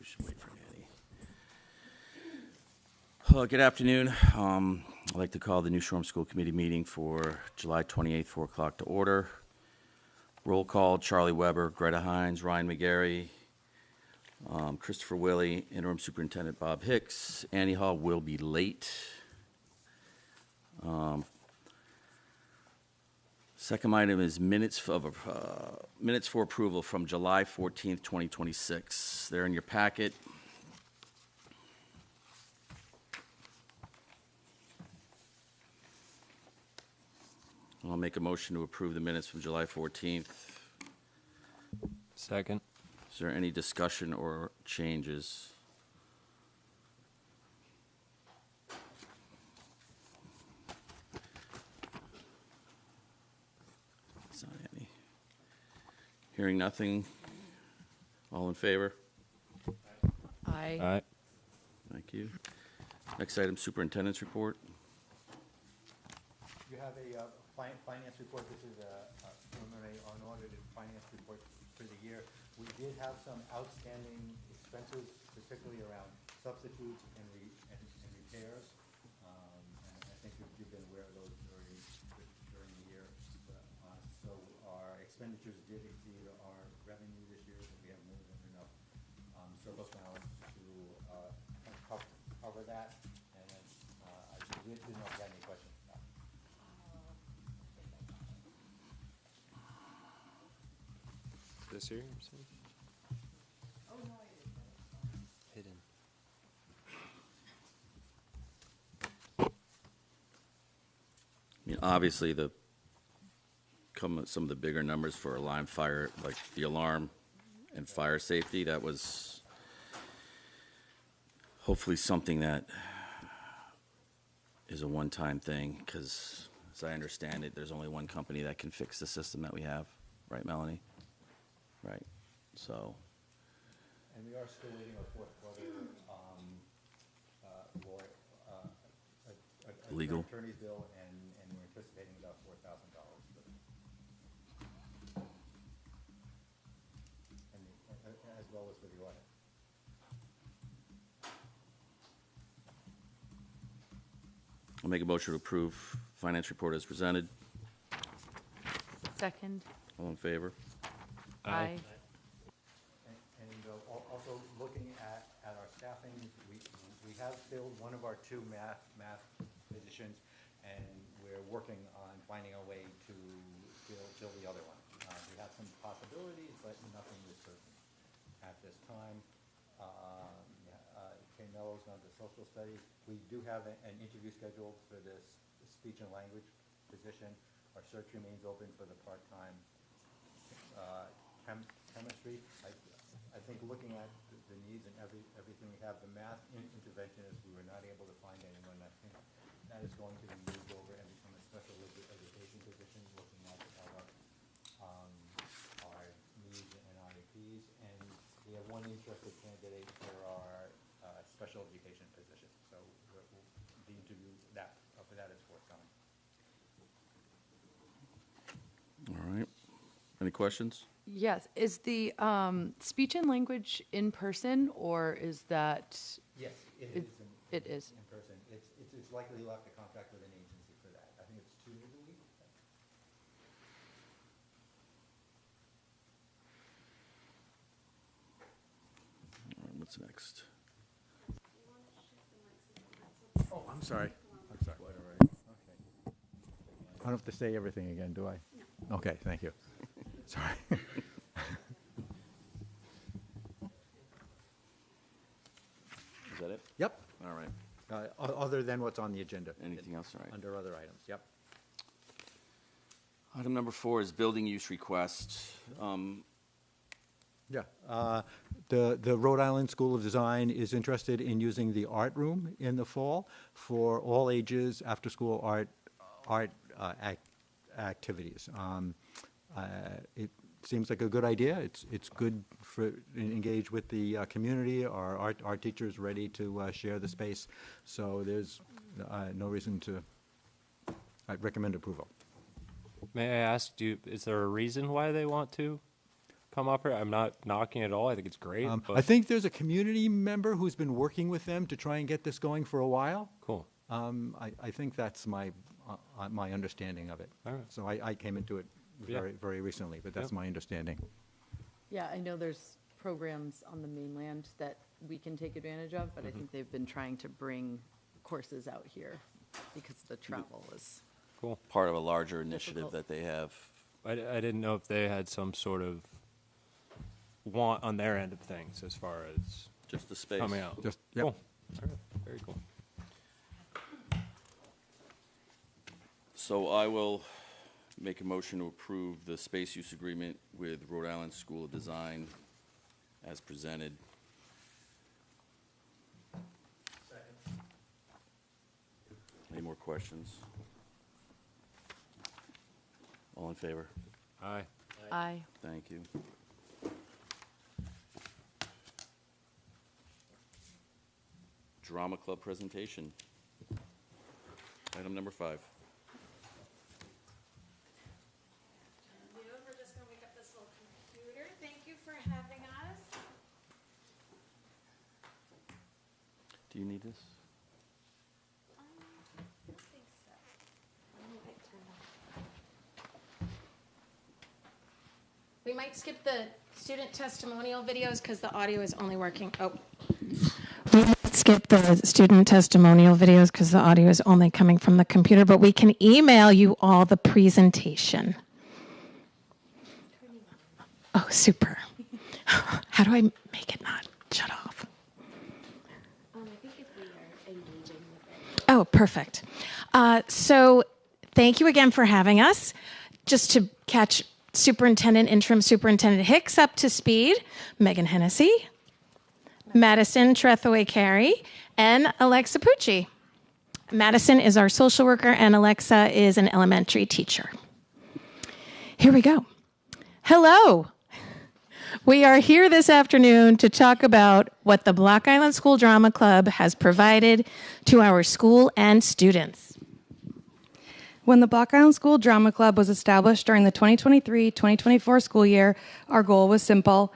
should wait for Annie. Good afternoon. I'd like to call the New Shoreham School Committee meeting for July 28th, 4 o'clock to order. Roll call, Charlie Weber, Greta Hines, Ryan McGarry, Christopher Willey, Interim Superintendent Bob Hicks. Annie Hall will be late. Second item is minutes for approval from July 14th, 2026. They're in your packet. I'll make a motion to approve the minutes from July 14th. Second. Is there any discussion or changes? It's not any. Hearing nothing. All in favor? Aye. Aye. Thank you. Next item, superintendent's report. You have a finance report. This is a preliminary unaudited finance report for the year. We did have some outstanding expenses, particularly around substitutes and repairs. And I think you've been aware of those during the year. So our expenditures did exceed our revenue this year, but we have more than enough surplus balance to cover that. And I didn't know if you had any questions. This year, you're saying? Oh, no, I didn't. Hidden. I mean, obviously, some of the bigger numbers for alarm fire, like the alarm and fire safety, that was hopefully something that is a one-time thing, because as I understand it, there's only one company that can fix the system that we have. Right, Melanie? Right, so, And we are still waiting our fourth quarter, Legal. attorney's bill, and we're anticipating about $4,000 for it. As well as for the audit. I'll make a motion to approve finance report as presented. Second. All in favor? Aye. And also looking at our staffing, we have filled one of our two math positions, and we're working on finding a way to fill the other one. We have some possibilities, but nothing is certain at this time. Kay Mello's gone to social studies. We do have an interview scheduled for this speech and language position. Our search remains open for the part-time chemistry. I think looking at the needs and everything we have, the math interventionist, we were not able to find anyone. I think that is going to be moved over and become a special education position, looking at our needs and IEPs. And we have one interested candidate for our special education position. So the interview for that is forthcoming. All right. Any questions? Yes. Is the speech and language in person, or is that? Yes, It it is. is in person. It's likely you'll have to contract with an agency for that. I think it's 2 days a week. All right, what's next? Oh, I'm sorry. I'm sorry. Okay. I don't have to say everything again, do I? No. Okay, thank you. Sorry. Is that it? Yep. All right. Other than what's on the agenda. Anything else? All right. Under other items, yep. Item number 4 is building use request. Yeah. The Rhode Island School of Design is interested in using the art room in the fall for all ages after-school art activities. It seems like a good idea. It's good for engage with the community. Our art teachers ready to share the space. So there's no reason to. I'd recommend approval. May I ask, is there a reason why they want to? come up here. I'm not knocking it at all. I think it's great. But I think there's a community member who's been working with them to try and get this going for a while. cool. I think that's my understanding of it. All right. So I came into it Yeah. very recently, but that's Yep. my understanding. Yeah, I know there's programs on the mainland that we can take advantage of, but I think they've been trying to bring courses out here because the travel is. Cool. Part of a larger initiative Difficult. that they have. I didn't know if they had some sort of want on their end of things as far as Just the space. coming out. Just, yep. Cool. All right. Very cool. So I will make a motion to approve the space use agreement with Rhode Island School of Design as presented. Any more questions? All in favor? Aye. Aye. Thank you. Drama Club presentation. Item number 5. We're just gonna wake up this little computer. Thank you for having us. Do you need this? I don't think so. Let me get turned on. We might skip the student testimonial videos because the audio is only working. Oh. We might skip the student testimonial videos because the audio is only coming from the computer, but we can email you all the presentation. Oh, super. How do I make it not shut off? I think if we are engaging with it. Oh, perfect. So thank you again for having us. Just to catch Interim Superintendent Hicks up to speed, Megan Hennessy, Madison Trethaway-Carey, and Alexa Pucci. Madison is our social worker, and Alexa is an elementary teacher. Here we go. Hello. We are here this afternoon to talk about what the Block Island School Drama Club has provided to our school and students. When the Block Island School Drama Club was established during the 2023-2024 school year, our goal was simple: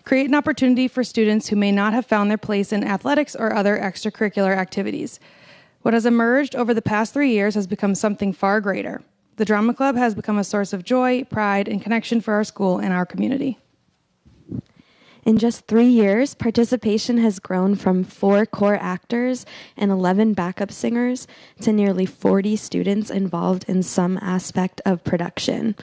create an opportunity for students who may not have found their place in athletics or other extracurricular activities. What has emerged over the past 3 years has become something far greater. The Drama Club has become a source of joy, pride, and connection for our school and our community. In just 3 years, participation has grown from 4 core actors and 11 backup singers to nearly 40 students involved in some aspect of production.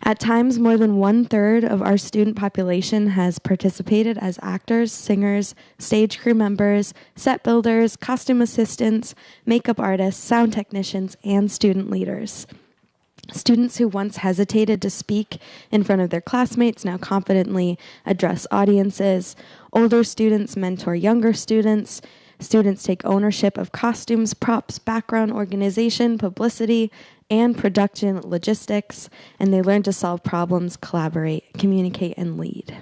At times, more than 1/3 of our student population has participated as actors, singers, stage crew members, set builders, costume assistants, makeup artists, sound technicians, and student leaders. Students who once hesitated to speak in front of their classmates now confidently address audiences. Older students mentor younger students. Students take ownership of costumes, props, background organization, publicity, and production logistics, and they learn to solve problems, collaborate, communicate, and lead.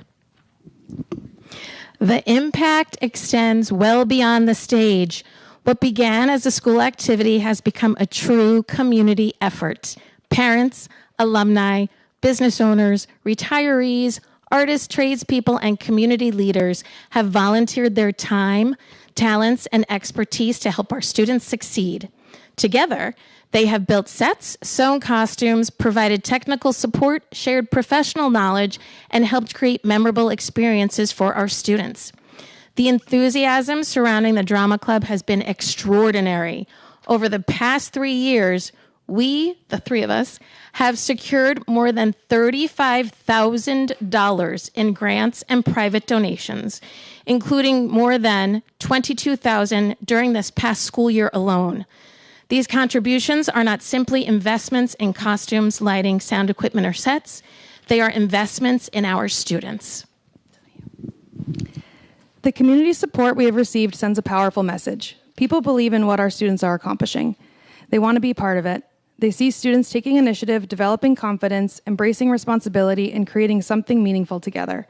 The impact extends well beyond the stage. What began as a school activity has become a true community effort. Parents, alumni, business owners, retirees, artists, tradespeople, and community leaders have volunteered their time, talents, and expertise to help our students succeed. Together, they have built sets, sewn costumes, provided technical support, shared professional knowledge, and helped create memorable experiences for our students. The enthusiasm surrounding the Drama Club has been extraordinary. Over the past 3 years, we, the 3 of us, have secured more than $35,000 in grants and private donations, including more than $22,000 during this past school year alone. These contributions are not simply investments in costumes, lighting, sound equipment, or sets. They are investments in our students. The community support we have received sends a powerful message. People believe in what our students are accomplishing. They want to be part of it. They see students taking initiative, developing confidence, embracing responsibility, and creating something meaningful together.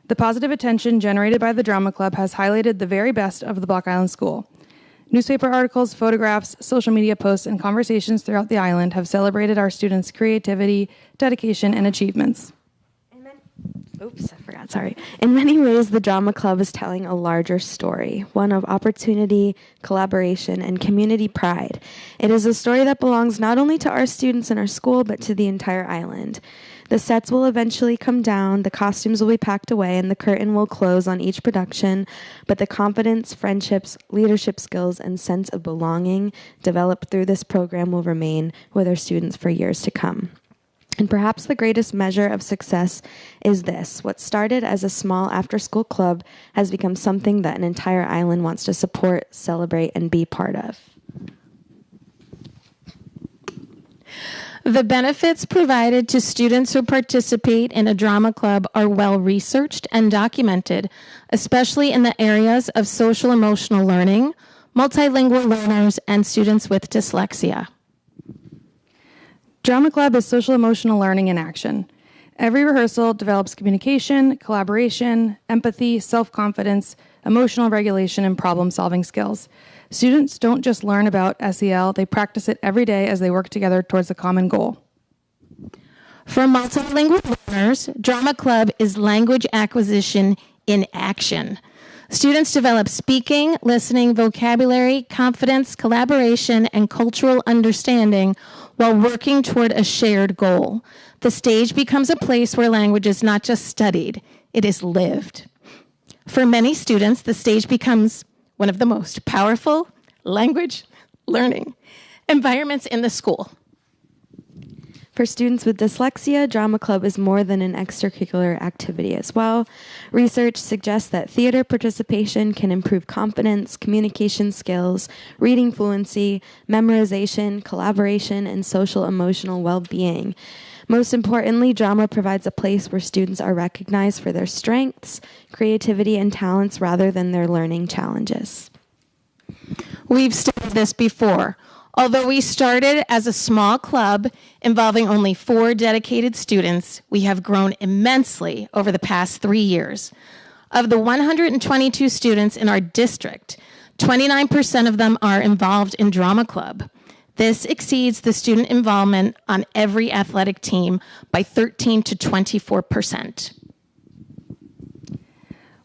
The positive attention generated by the Drama Club has highlighted the very best of the Block Island School. Newspaper articles, photographs, social media posts, and conversations throughout the island have celebrated our students' creativity, dedication, and achievements. Amen. Oops, I forgot, sorry. In many ways, the Drama Club is telling a larger story, one of opportunity, collaboration, and community pride. It is a story that belongs not only to our students in our school, but to the entire island. The sets will eventually come down, the costumes will be packed away, and the curtain will close on each production, but the confidence, friendships, leadership skills, and sense of belonging developed through this program will remain with our students for years to come. And perhaps the greatest measure of success is this. What started as a small after-school club has become something that an entire island wants to support, celebrate, and be part of. The benefits provided to students who participate in a drama club are well researched and documented, especially in the areas of social emotional learning, multilingual learners, and students with dyslexia. Drama Club is social emotional learning in action. Every rehearsal develops communication, collaboration, empathy, self-confidence, emotional regulation, and problem-solving skills. Students don't just learn about SEL, they practice it every day as they work together towards a common goal. For multilingual learners, Drama Club is language acquisition in action. Students develop speaking, listening, vocabulary, confidence, collaboration, and cultural understanding while working toward a shared goal. The stage becomes a place where language is not just studied, it is lived. For many students, the stage becomes one of the most powerful language learning environments in the school. For students with dyslexia, Drama Club is more than an extracurricular activity as well. Research suggests that theater participation can improve confidence, communication skills, reading fluency, memorization, collaboration, and social emotional well-being. Most importantly, drama provides a place where students are recognized for their strengths, creativity, and talents rather than their learning challenges. We've stated this before. Although we started as a small club involving only 4 dedicated students, we have grown immensely over the past 3 years. Of the 122 students in our district, 29% of them are involved in Drama Club. This exceeds the student involvement on every athletic team by 13 to 24%.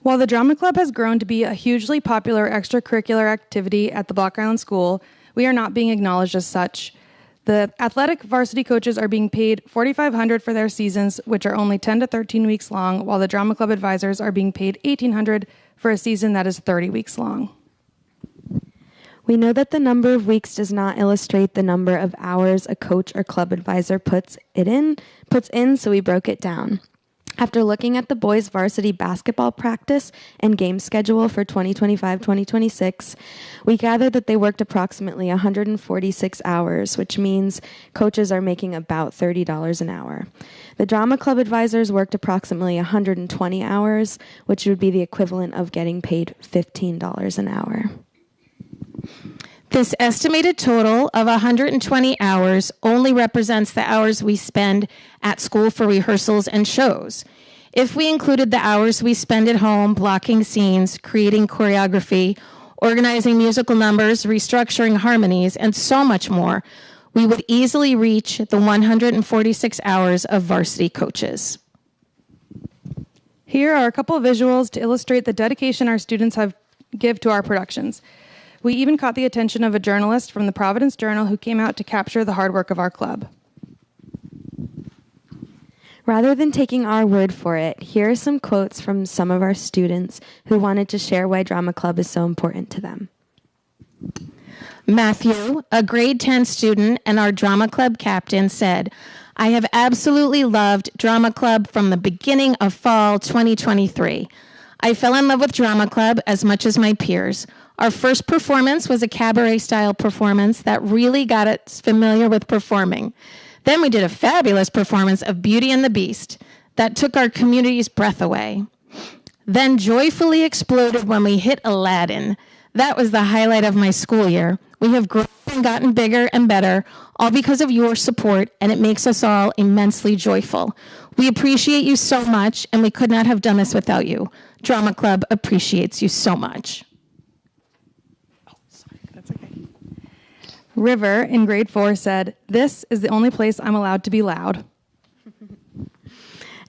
While the Drama Club has grown to be a hugely popular extracurricular activity at the Block Island School, we are not being acknowledged as such. The athletic varsity coaches are being paid $4,500 for their seasons, which are only 10 to 13 weeks long, while the Drama Club advisors are being paid $1,800 for a season that is 30 weeks long. We know that the number of weeks does not illustrate the number of hours a coach or club advisor puts in, so we broke it down. After looking at the boys' varsity basketball practice and game schedule for 2025-2026, we gathered that they worked approximately 146 hours, which means coaches are making about $30 an hour. The Drama Club advisors worked approximately 120 hours, which would be the equivalent of getting paid $15 an hour. This estimated total of 120 hours only represents the hours we spend at school for rehearsals and shows. If we included the hours we spend at home blocking scenes, creating choreography, organizing musical numbers, restructuring harmonies, and so much more, we would easily reach the 146 hours of varsity coaches. Here are a couple of visuals to illustrate the dedication our students give to our productions. We even caught the attention of a journalist from the Providence Journal who came out to capture the hard work of our club. Rather than taking our word for it, here are some quotes from some of our students who wanted to share why Drama Club is so important to them. Matthew, a grade 10 student and our Drama Club captain, said, "I have absolutely loved Drama Club from the beginning of fall 2023. I fell in love with Drama Club as much as my peers. Our first performance was a cabaret-style performance that really got us familiar with performing. Then we did a fabulous performance of Beauty and the Beast that took our community's breath away. Then joyfully exploded when we hit Aladdin. That was the highlight of my school year. We have grown and gotten bigger and better, all because of your support, and it makes us all immensely joyful. We appreciate you so much, and we could not have done this without you. Drama Club appreciates you so much." River, in grade 4, said, "This is the only place I'm allowed to be loud."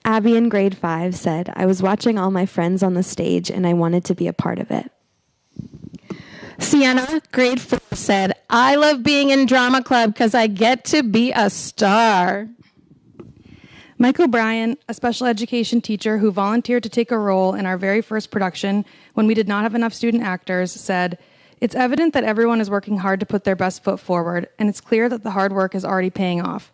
Abby in grade 5 said, I was watching all my friends on the stage and I wanted to be a part of it. Sienna, grade 4, said, I love being in drama club because I get to be a star. Mike O'Brien, a special education teacher who volunteered to take a role in our very first production when we did not have enough student actors, said, it's evident that everyone is working hard to put their best foot forward, and it's clear that the hard work is already paying off.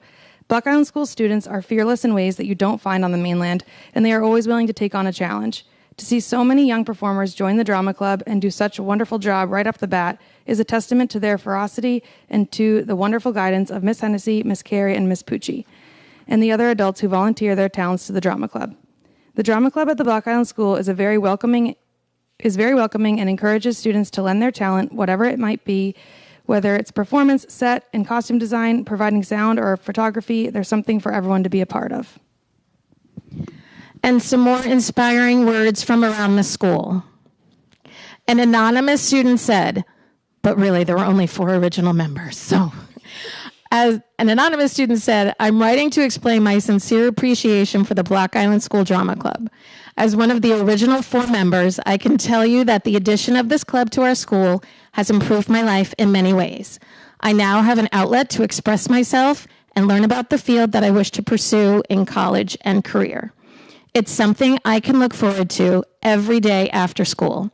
Block Island School students are fearless in ways that you don't find on the mainland, and they are always willing to take on a challenge. To see so many young performers join the drama club and do such a wonderful job right off the bat is a testament to their ferocity and to the wonderful guidance of Miss Hennessy, Miss Carey, and Miss Pucci, and the other adults who volunteer their talents to the drama club. The drama club at the Block Island School is very welcoming and encourages students to lend their talent, whatever it might be, whether it's performance, set, and costume design, providing sound, or photography. There's something for everyone to be a part of. And some more inspiring words from around the school. An anonymous student said, but really there were only 4 original members, so. As an anonymous student said, I'm writing to explain my sincere appreciation for the Block Island School Drama Club. As one of the original 4 members, I can tell you that the addition of this club to our school has improved my life in many ways. I now have an outlet to express myself and learn about the field that I wish to pursue in college and career. It's something I can look forward to every day after school.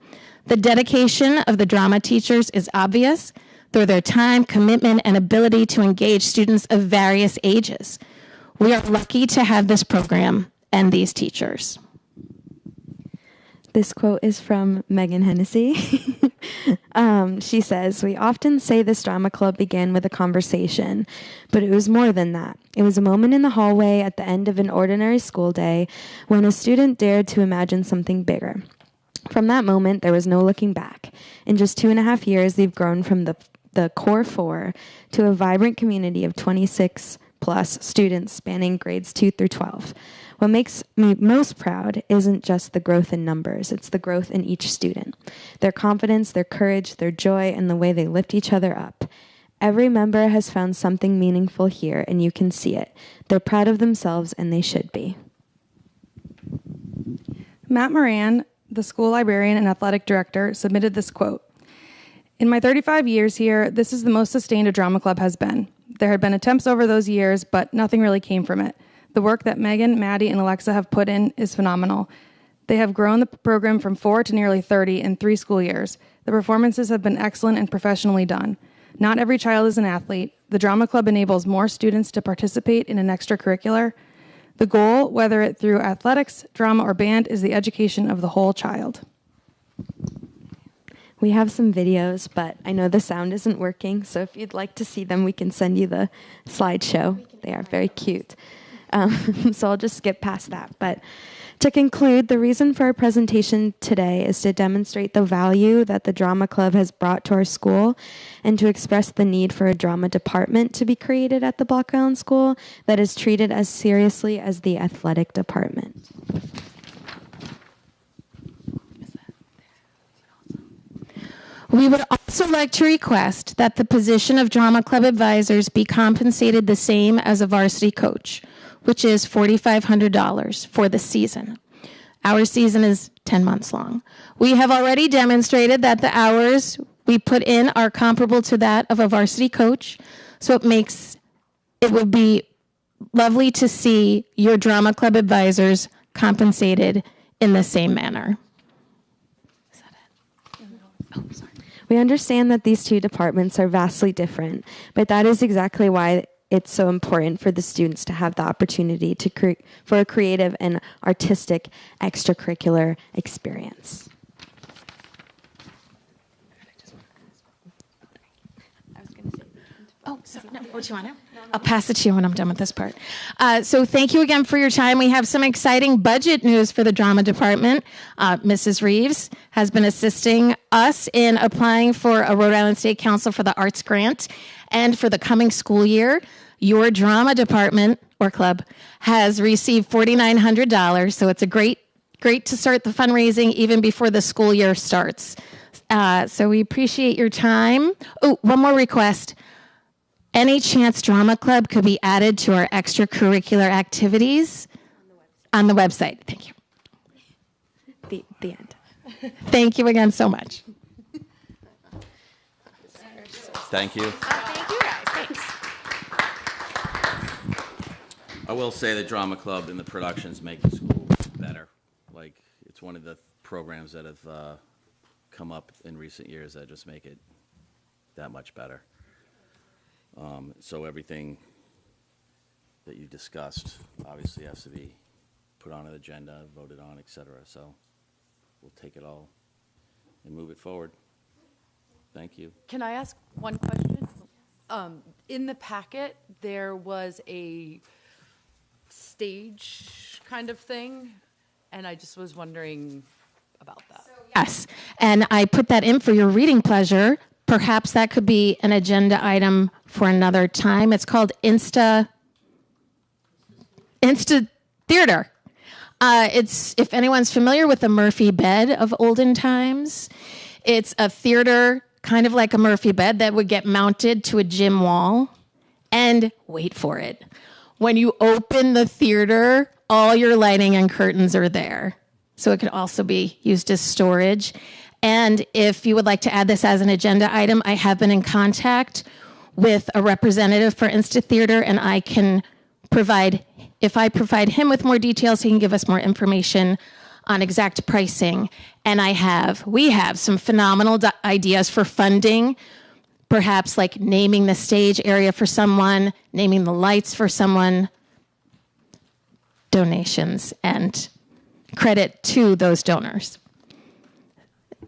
The dedication of the drama teachers is obvious through their time, commitment, and ability to engage students of various ages. We are lucky to have this program and these teachers. This quote is from Megan Hennessy. She says, we often say this drama club began with a conversation, but it was more than that. It was a moment in the hallway at the end of an ordinary school day when a student dared to imagine something bigger. From that moment, there was no looking back. In just 2.5 years, they've grown from the core 4 to a vibrant community of 26 plus students spanning grades 2 through 12. What makes me most proud isn't just the growth in numbers, it's the growth in each student. Their confidence, their courage, their joy, and the way they lift each other up. Every member has found something meaningful here, and you can see it. They're proud of themselves, and they should be. Matt Moran, the school librarian and athletic director, submitted this quote. In my 35 years here, this is the most sustained a drama club has been. There had been attempts over those years, but nothing really came from it. The work that Megan, Maddie, and Alexa have put in is phenomenal. They have grown the program from 4 to nearly 30 in 3 school years. The performances have been excellent and professionally done. Not every child is an athlete. The drama club enables more students to participate in an extracurricular. The goal, whether it through athletics, drama, or band, is the education of the whole child. We have some videos, but I know the sound isn't working, so if you'd like to see them, we can send you the slideshow. They are very cute. So I'll just skip past that. But to conclude, the reason for our presentation today is to demonstrate the value that the Drama Club has brought to our school and to express the need for a drama department to be created at the Block Island School that is treated as seriously as the athletic department. We would also like to request that the position of Drama Club advisors be compensated the same as a varsity coach, which is $4,500 for the season. Our season is 10 months long. We have already demonstrated that the hours we put in are comparable to that of a varsity coach, so it would be lovely to see your Drama Club advisors compensated in the same manner. Is that it? Oh, sorry. We understand that these two departments are vastly different, but that is exactly why it's so important for the students to have the opportunity to for a creative and artistic extracurricular experience. Oh, sorry. No, what do you want to? I'll pass it to you when I'm done with this part. So thank you again for your time. We have some exciting budget news for the drama department. Mrs. Reeves has been assisting us in applying for a Rhode Island State Council for the Arts Grant. And for the coming school year, your drama department or club has received $4,900. So it's a great to start the fundraising even before the school year starts. So we appreciate your time. Oh, one more request. Any chance Drama Club could be added to our extracurricular activities On the website. Thank you. The end. Thank you again so much. Thank you. Thank you guys. Thanks. I will say the drama club and the productions make the school better. Like, it's one of the programs that have come up in recent years that just make it that much better. So everything that you discussed obviously has to be put on an agenda, voted on, et cetera. So we'll take it all and move it forward. Thank you. Can I ask one question? In the packet, there was a stage kind of thing, and I just was wondering about that. Yes, and I put that in for your reading pleasure. Perhaps that could be an agenda item for another time. It's called Insta Theater. It's, if anyone's familiar with the Murphy bed of olden times, it's a theater kind of like a Murphy bed that would get mounted to a gym wall. And wait for it. When you open the theater, all your lighting and curtains are there. So it could also be used as storage. And if you would like to add this as an agenda item, I have been in contact with a representative for Insta Theater, and I can provide, if I provide him with more details, he can give us more information on exact pricing. And we have some phenomenal ideas for funding, perhaps like naming the stage area for someone, naming the lights for someone, donations, and credit to those donors.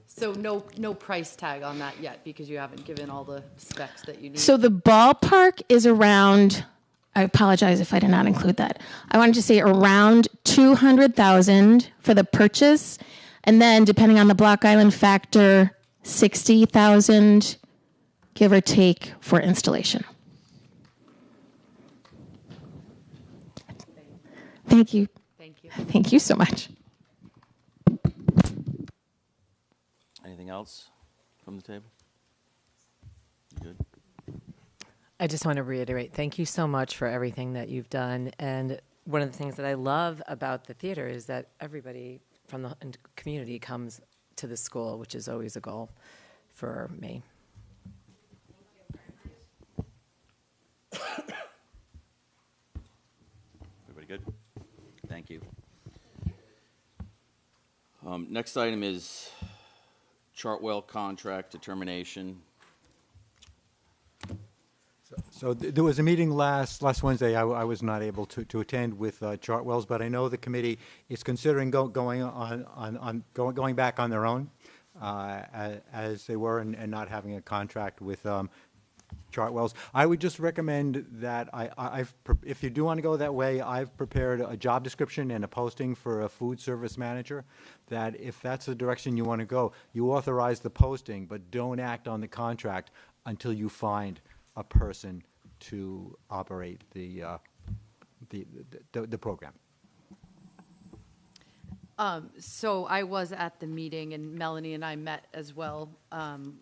So no price tag on that yet, because you haven't given all the specs that you need? So the ballpark is around, I apologize if I did not include that. I wanted to say around $200,000 for the purchase, and then depending on the Block Island factor, $60,000, give or take, for installation. Thank you. Thank you. Thank you so much. Anything else from the table? You good? I just want to reiterate, thank you so much for everything that you've done. And one of the things that I love about the theater is that everybody from the community comes to the school, which is always a goal for me. Everybody good? Thank you. Next item is Chartwell contract determination. So there was a meeting last Wednesday. I was not able to attend with Chartwells, but I know the committee is considering going back on their own as they were and not having a contract with Chartwells. I would just recommend that if you do want to go that way, I've prepared a job description and a posting for a food service manager, that if that's the direction you want to go, you authorize the posting, but don't act on the contract until you find a person to operate the program. So I was at the meeting, and Melanie and I met as well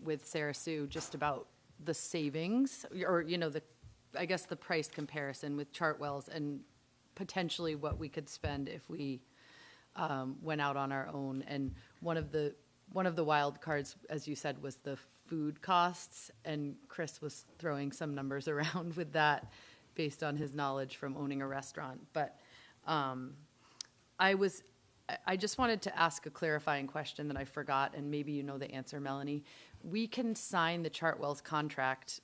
with Sarah Sue just about the savings, or I guess the price comparison with Chartwells, and potentially what we could spend if we went out on our own. And one of the wild cards, as you said, was the food costs, and Chris was throwing some numbers around with that based on his knowledge from owning a restaurant. But I just wanted to ask a clarifying question that I forgot, and maybe you know the answer, Melanie. We can sign the Chartwells contract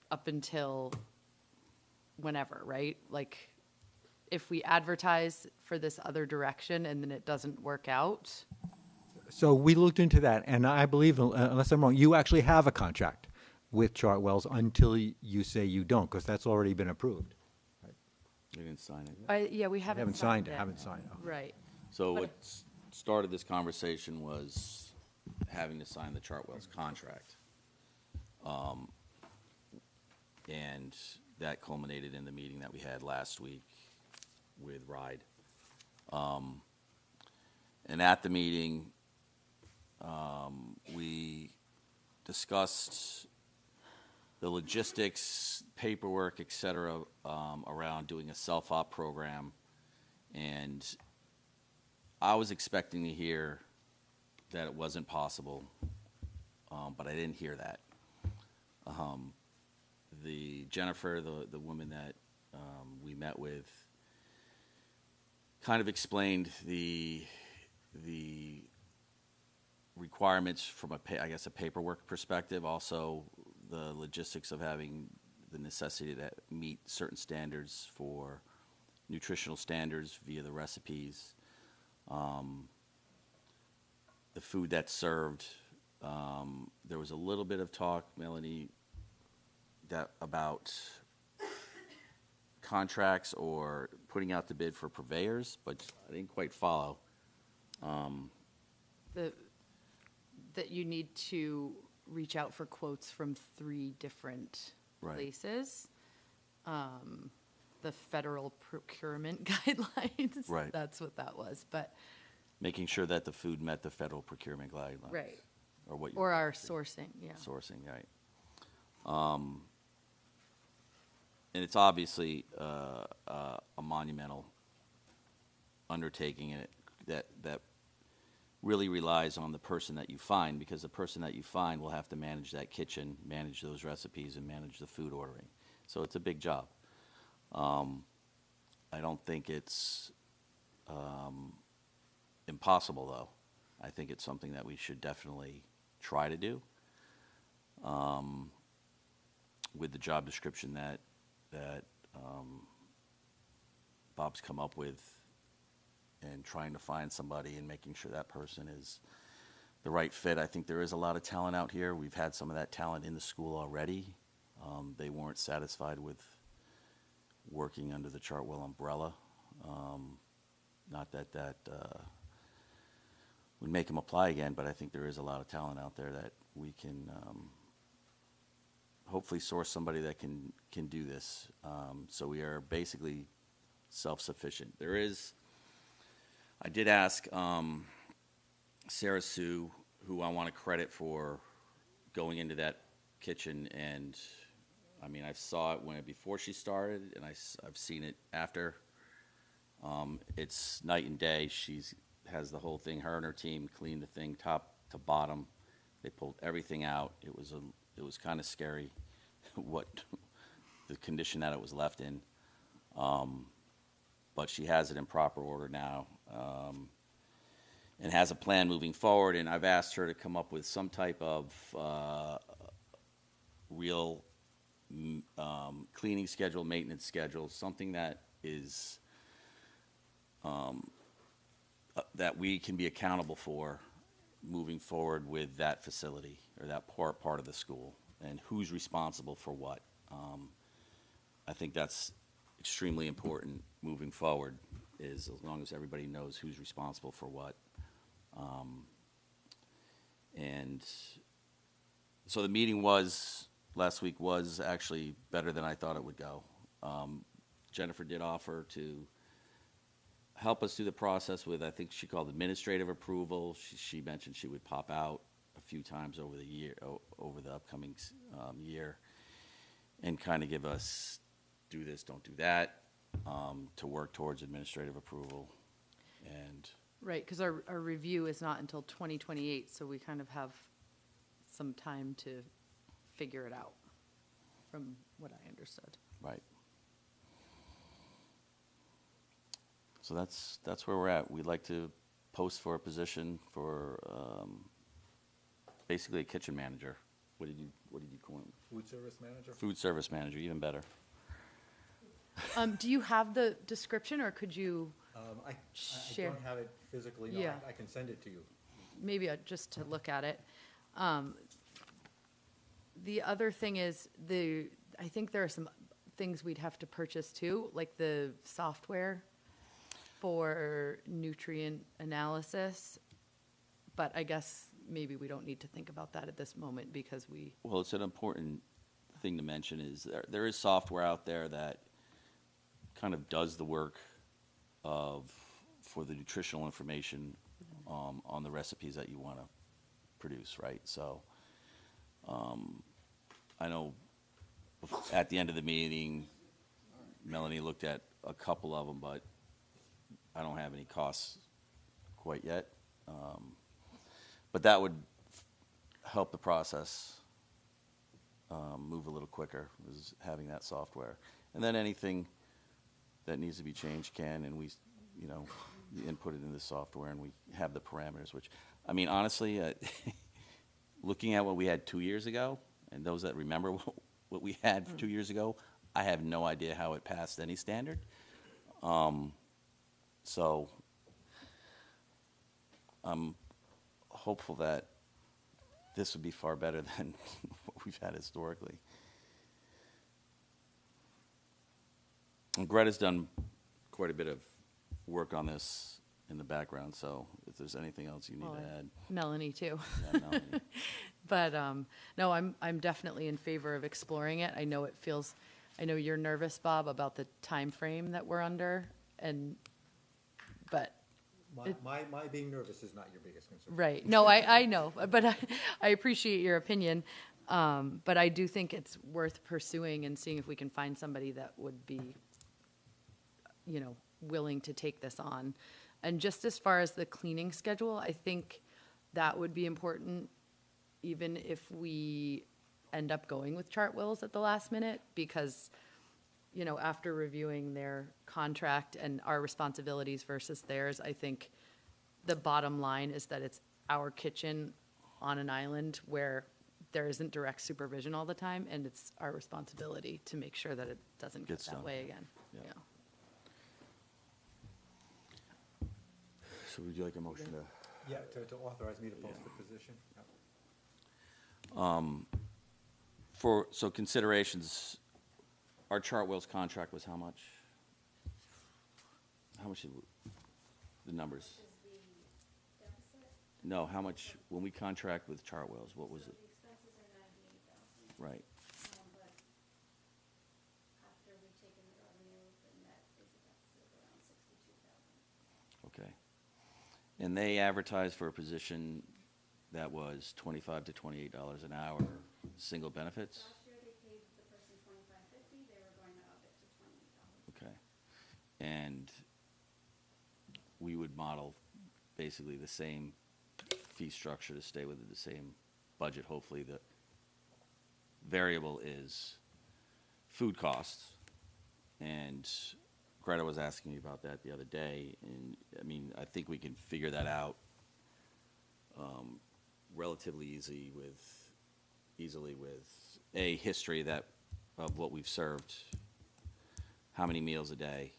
up until whenever, right? Like, if we advertise for this other direction and then it doesn't work out? So we looked into that, and I believe, unless I'm wrong, you actually have a contract with Chartwells until you say you don't, because that's already been approved. You didn't sign it. Yeah, we haven't signed it. Haven't signed it. Right. So But- what started this conversation was having to sign the Chartwells contract. And that culminated in the meeting that we had last week with RIDE. And at the meeting, we discussed the logistics, paperwork, et cetera, around doing a self-op program And I was expecting to hear that it wasn't possible, but I didn't hear that. The Jennifer, the woman that we met with, kind of explained the requirements from I guess a paperwork perspective, also the logistics of having the necessity to meet certain standards for nutritional standards via the recipes, the food that's served. There was a little bit of talk, Melanie, that about contracts or putting out the bid for purveyors, but I didn't quite follow. That you need to reach out for quotes from 3 different Right. places. The federal procurement guidelines. Right. That's what that was, but, Making sure that the food met the federal procurement guidelines. right. Or what Or our sourcing, yeah. sourcing, right. And it's obviously a monumental undertaking that really relies on the person that you find, because the person that you find will have to manage that kitchen, manage those recipes, and manage the food ordering. So it's a big job. I don't think it's impossible, though. I think it's something that we should definitely try to do with the job description that Bob's come up with, and trying to find somebody and making sure that person is the right fit. I think there is a lot of talent out here. We've had some of that talent in the school already. They weren't satisfied with working under the Chartwell umbrella. Not that would make them apply again, but I think there is a lot of talent out there that we can hopefully source somebody that can do this. So we are basically self-sufficient. I did ask Sarah Sue, who I want to credit for going into that kitchen, and I mean, I saw it before she started, and I've seen it after. It's night and day. She has the whole thing. Her and her team cleaned the thing top to bottom. They pulled everything out. It was kind of scary what the condition that it was left in. But she has it in proper order now, and has a plan moving forward. And I've asked her to come up with some type of real cleaning schedule, maintenance schedule, something that is that we can be accountable for moving forward with that facility or that part of the school, and who's responsible for what. I think that's extremely important moving forward, is as long as everybody knows who's responsible for what. And so the meeting last week was actually better than I thought it would go. Jennifer did offer to help us through the process with, I think she called administrative approval. She mentioned she would pop out a few times over the upcoming year, and kind of give us do this, don't do that, to work towards administrative approval. And Right, because our review is not until 2028, so we kind of have some time to figure it out, from what I understood. right. So that's where we're at. We'd like to post for a position for basically a kitchen manager. What did you call it? Food service manager? Food service manager, even better. Do you have the description, or could you I share? don't have it physically, no, Yeah. I can send it to you. Maybe just to look at it. The other thing is I think there are some things we'd have to purchase too, like the software for nutrient analysis. But I guess maybe we don't need to think about that at this moment, because Well, it's an important thing to mention is there is software out there that kind of does the work for the nutritional information on the recipes that you want to produce, right? So I know at the end of the meeting, Melanie looked at a couple of them, but I don't have any costs quite yet. But that would help the process move a little quicker, is having that software. And then anything that needs to be changed can, and we, you know, input it in the software and we have the parameters, which, I mean, honestly, looking at what we had 2 years ago, and those that remember what we had 2 years ago, I have no idea how it passed any standard. So I'm hopeful that this would be far better than what we've had historically. And Greta's done quite a bit of work on this in the background, so if there's anything else you need Well, to add. Melanie too. Yeah, Melanie. But no, I'm definitely in favor of exploring it. I know it feels, I know you're nervous, Bob, about the time frame that we're under, but My being nervous is not your biggest concern. right. No, I know, but I appreciate your opinion. But I do think it's worth pursuing and seeing if we can find somebody that would be, you know, willing to take this on. And just as far as the cleaning schedule, I think that would be important, even if we end up going with Chartwells at the last minute, because, you know, after reviewing their contract and our responsibilities versus theirs, I think the bottom line is that it's our kitchen on an island where there isn't direct supervision all the time, and it's our responsibility to make sure that it doesn't get Gets that done. way again. Yeah. Yeah. So would you like a motion to? Yeah, to authorize me to post the position. So considerations, our Chartwell's contract was how much? How much did, the numbers? No, how much, when we contract with Chartwell's, what was it? The expenses are $98,000. Right, But after we've taken the revenue, the net is a deficit of around $62,000. okay. And they advertised for a position that was $25 to $28 an hour, single benefits? Last year, they paid the person $25.50, they were going to up it to $28. Okay. And we would model basically the same fee structure to stay within the same budget. Hopefully, the variable is food costs. And Greta was asking me about that the other day, and I mean, I think we can figure that out relatively easily with a history of what we've served, how many meals a day,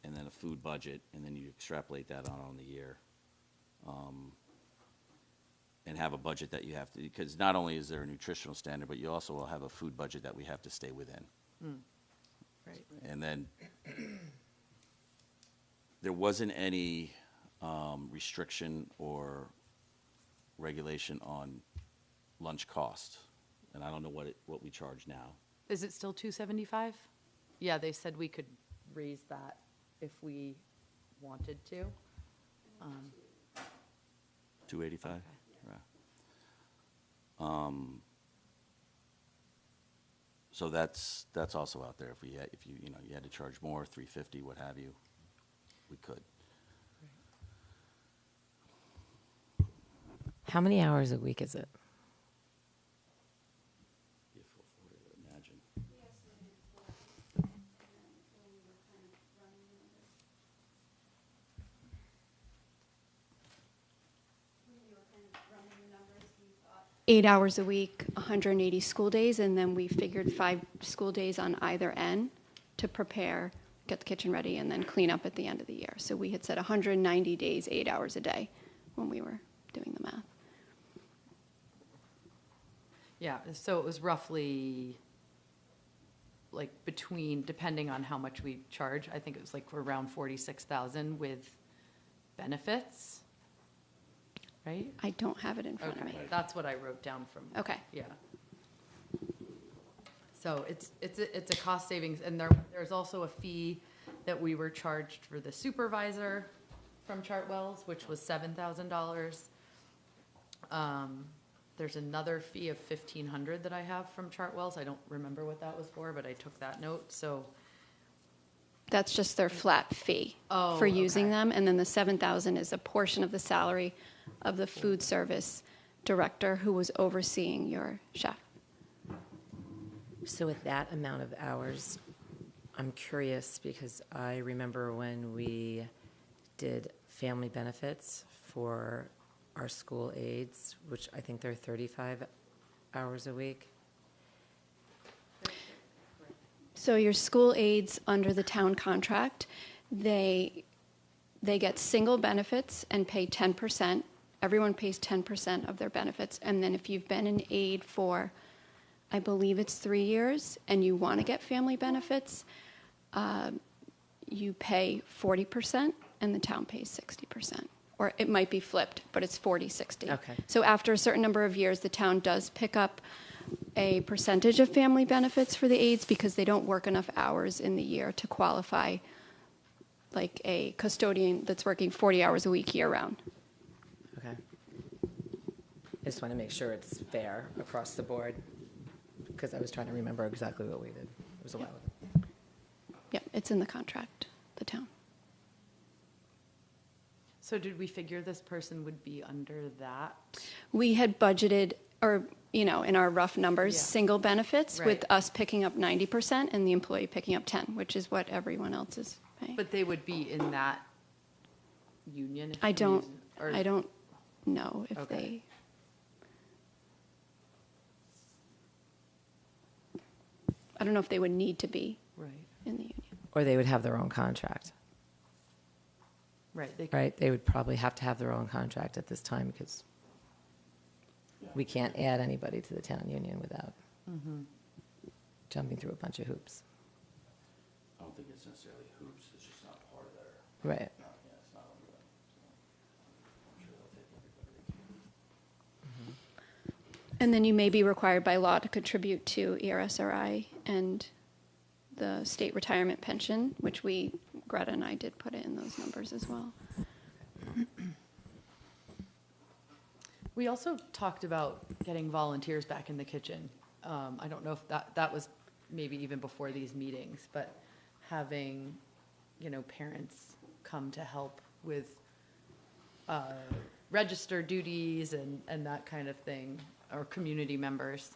and then a food budget, and then you extrapolate that on the year. And have a budget that you have to, because not only is there a nutritional standard, but you also will have a food budget that we have to stay within. Right. And then there wasn't any restriction or regulation on lunch cost. And I don't know what we charge now. Is it still $275? Yeah, they said we could raise that if we wanted to. $285? Okay. Yeah. So that's also out there. If you had to charge more, $350, what have you, we could. How many hours a week is it? Be a full 40, I would imagine. We estimated 40, and then when we were kind of running the numbers. When we were kind of running the numbers, we thought 8 hours a week, 180 school days, and then we figured 5 school days on either end to prepare, get the kitchen ready, and then clean up at the end of the year. So we had said 190 days, 8 hours a day when we were doing the math. Yeah, so it was roughly like between, depending on how much we charge, I think it was like around 46,000 with benefits, right? I don't have it in front of Okay, me. that's what I wrote down from. Okay. Yeah. So it's a cost savings, and there's also a fee that we were charged for the supervisor from Chartwells, which was $7,000. There's another fee of $1,500 that I have from Chartwells. I don't remember what that was for, but I took that note, so. That's just their flat fee Oh, for using okay. them. And then the 7,000 is a portion of the salary of the food service director who was overseeing your chef. So with that amount of hours, I'm curious because I remember when we did family benefits for our school aides, which I think they're 35 hours a week. So your school aides under the town contract, they get single benefits and pay 10%. Everyone pays 10% of their benefits. And then if you've been an aide for, I believe it's 3 years, and you want to get family benefits, you pay 40% and the town pays 60%. Or it might be flipped, but it's 40-60. Okay. So after a certain number of years, the town does pick up a percentage of family benefits for the aides because they don't work enough hours in the year to qualify like a custodian that's working 40 hours a week year-round. Okay. I just want to make sure it's fair across the board because I was trying to remember exactly what we did. It was a while ago. Yep, it's in the contract, the town. So did we figure this person would be under that? We had budgeted, or, you know, in our rough numbers, Yeah. single benefits with Right. us picking up 90% and the employee picking up 10, which is what everyone else is paying. But they would be in that union? if I we don't, use- or- I don't know if Okay. they. I don't know if they would need to be Right, in the union. Or they would have their own contract, right. They could- right? They would probably have to have their own contract at this time because we can't add anybody to the town union without jumping through a bunch of hoops. I don't think it's necessarily hoops, it's just not part of their, Right. yeah, it's not under them. I'm sure they'll take everybody they can. And then you may be required by law to contribute to E ERSRI and the state retirement pension, which Greta and I did put it in those numbers as well. We also talked about getting volunteers back in the kitchen. I don't know if that was maybe even before these meetings, but having, you know, parents come to help with register duties and that kind of thing, or community members,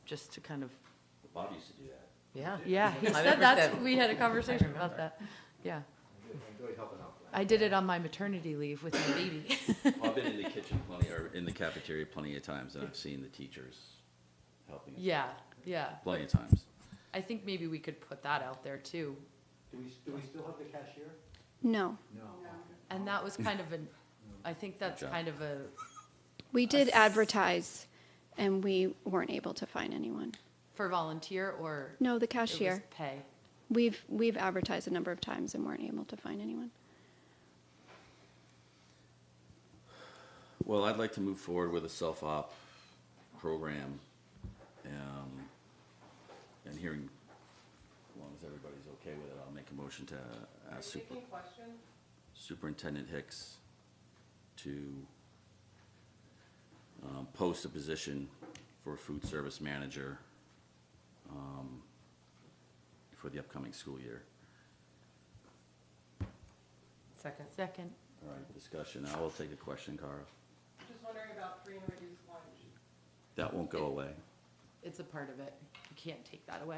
just to kind of, Bob used to do that. Yeah. yeah, he I said remember that, that. we had a conversation about that, yeah. I did it on my maternity leave with my baby. Well, I've been in the kitchen plenty, or in the cafeteria plenty of times, and I've seen the teachers helping us Yeah, yeah. plenty of times. I think maybe we could put that out there too. Do we still have the cashier? No. And that was kind of I think that's job. kind of a, We did advertise, and we weren't able to find anyone. for volunteer or? No, the it was cashier. pay? We've advertised a number of times and weren't able to find anyone. Well, I'd like to move forward with a self-op program, and hearing, as long as everybody's okay with it, I'll make a motion to ask Superintendent Hicks to post a position for a food service manager for the upcoming school year. Second. Second. All right, discussion. I will take a question, Cara. Just wondering about free and reduced lunch. That won't go away. It's a part of it. You can't take that away.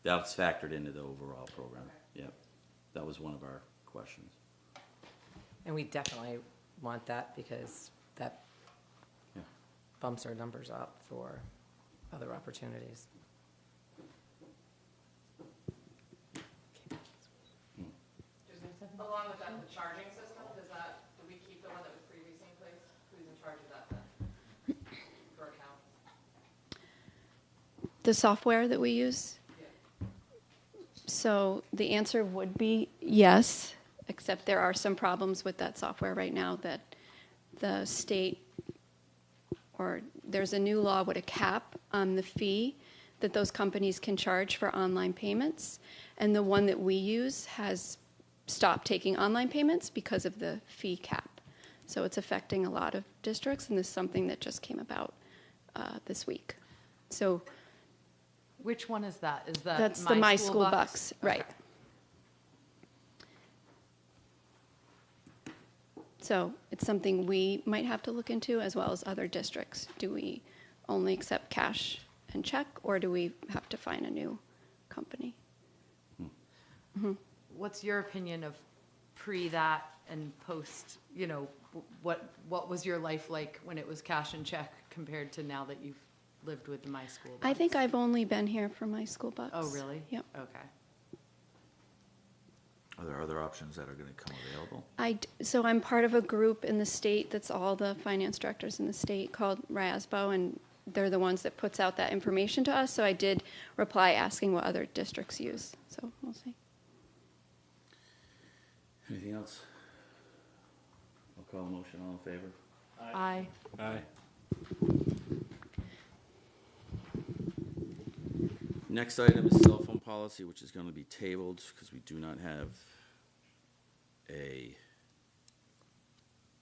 That's factored into the overall program. Yep. That was one of our questions. And we definitely want that because that Yeah. bumps our numbers up for other opportunities. Along with that, the charging system, do we keep the one that was previously in place? Who's in charge of that then? For accounts? The software that we use? So the answer would be yes, except there are some problems with that software right now that the state, or there's a new law with a cap on the fee that those companies can charge for online payments. And the one that we use has stopped taking online payments because of the fee cap. So it's affecting a lot of districts, and this is something that just came about this week. So Which one is that? Is that That's the My School Bucks, right. Okay. So it's something we might have to look into as well as other districts. Do we only accept cash and check, or do we have to find a new company? What's your opinion of pre that and post, you know, what was your life like when it was cash and check compared to now that you've lived with My School Bucks? I think I've only been here for My School Bucks. Oh, really? Yep. Okay. Are there other options that are going to come available? So I'm part of a group in the state that's all the finance directors in the state called RASBO, and they're the ones that puts out that information to us. So I did reply asking what other districts use. So we'll see. Anything else? I'll call a motion. All in favor? Aye. Aye. Next item is cell phone policy, which is going to be tabled because we do not have a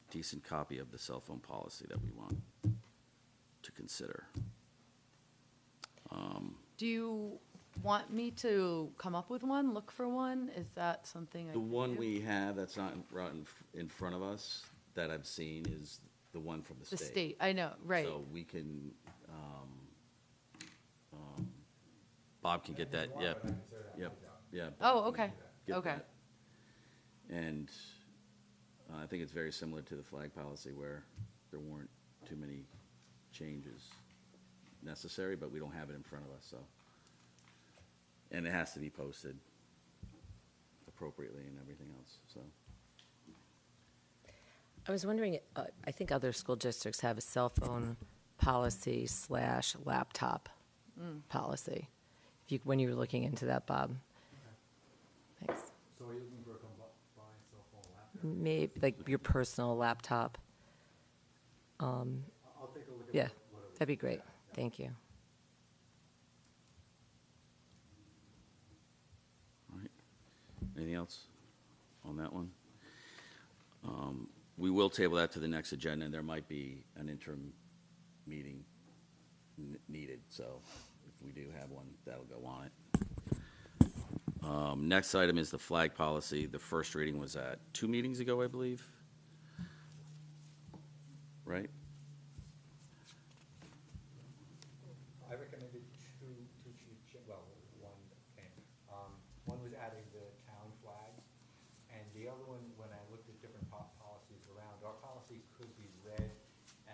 decent copy of the cell phone policy that we want to consider. Do you want me to come up with one, look for one? Is that something I The can one do? we have that's not in front of us that I've seen is the one from the The state. state, I know, right. So we can, Bob can get that, yep, yeah. Bob Oh, can okay, get okay. that. And I think it's very similar to the flag policy where there weren't too many changes necessary, but we don't have it in front of us, so. And it has to be posted appropriately and everything else, so. I was wondering, I think other school districts have a cell phone policy / laptop policy. If you, when you were looking into that, Bob. Thanks. So are you looking for a combined cell phone laptop? Maybe, like your personal laptop. I'll take a look at Yeah, what it that'd be great. Thank you. All right. Anything else on that one? We will table that to the next agenda, and there might be an interim meeting needed, so if we do have one, that'll go on it. Next item is the flag policy. The first reading was at 2 meetings ago, I believe. Right? I recommended two well, one came. One was adding the town flag, and the other one, when I looked at different policies around, our policy could be read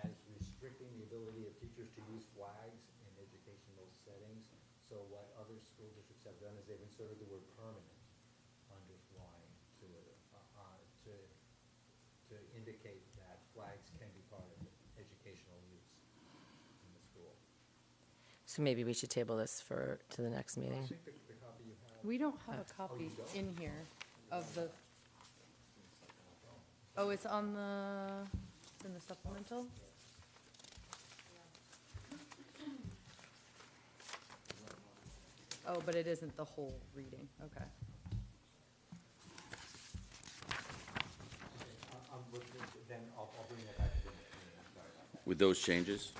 as restricting the ability of teachers to use flags in educational settings. So what other school districts have done is they've inserted the word permanent under flying to indicate that flags can be part of educational use in the school. So maybe we should table this to the next meeting. I think the copy you have. We don't have a copy in here of the, oh, it's on in the supplemental? Oh, but it isn't the whole reading, okay. Then I'll bring that back to the next meeting, I'm sorry about that. With those changes?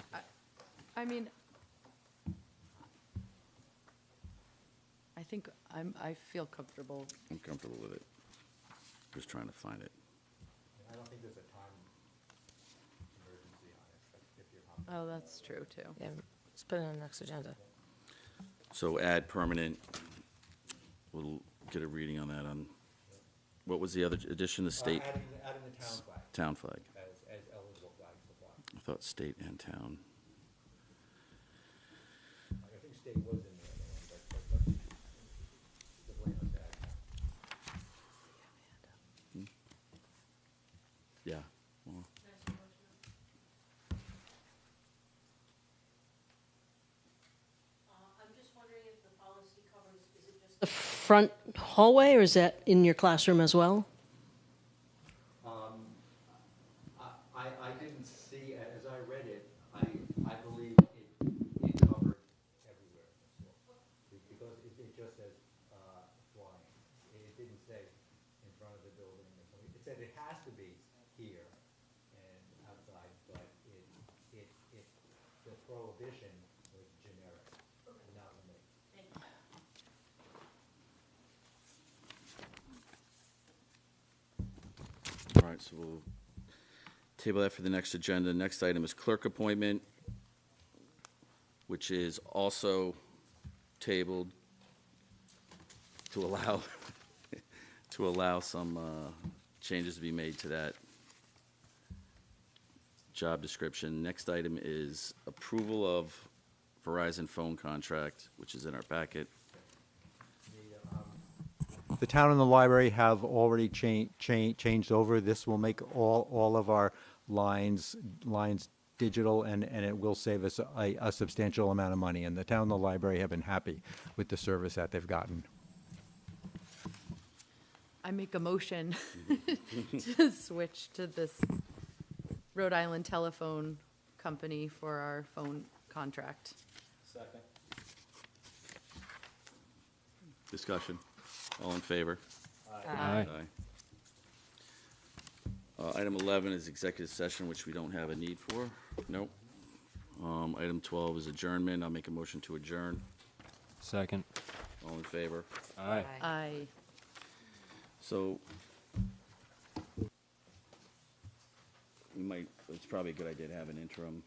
I mean, I think I feel comfortable. I'm comfortable with it. Just trying to find it. I don't think there's a time emergency on it, but if you're comfortable. Oh, that's true, too. Yeah, let's put it on the next agenda. So add permanent, we'll get a reading on that on, what was the other addition, the state? Adding the town flag Town flag. as eligible flag supply. I thought state and town. I think state was in the other one, but the Buenos Aires. Yeah. Well, I'm just wondering if the policy covers, is it just The front hallway, or is that in your classroom as well? I didn't see, as I read it, I believe it covered everywhere in the school. Because it just says, flying. It didn't say in front of the building or something. It said it has to be here and outside, but the prohibition was generic, not limited. So we'll table that for the next agenda. Next item is clerk appointment, which is also tabled to allow, to allow some changes to be made to that job description. Next item is approval of Verizon phone contract, which is in our packet. The town and the library have already changed over. This will make all of our lines digital, and it will save us a substantial amount of money. And the town and the library have been happy with the service that they've gotten. I make a motion to switch to this Rhode Island Telephone Company for our phone contract. Second. Discussion. All in favor? Aye. Item 11 is executive session, which we don't have a need for. Nope. Item 12 is adjournment. I'll make a motion to adjourn. Second. All in favor? Aye. Aye. So we might, it's probably a good idea to have an interim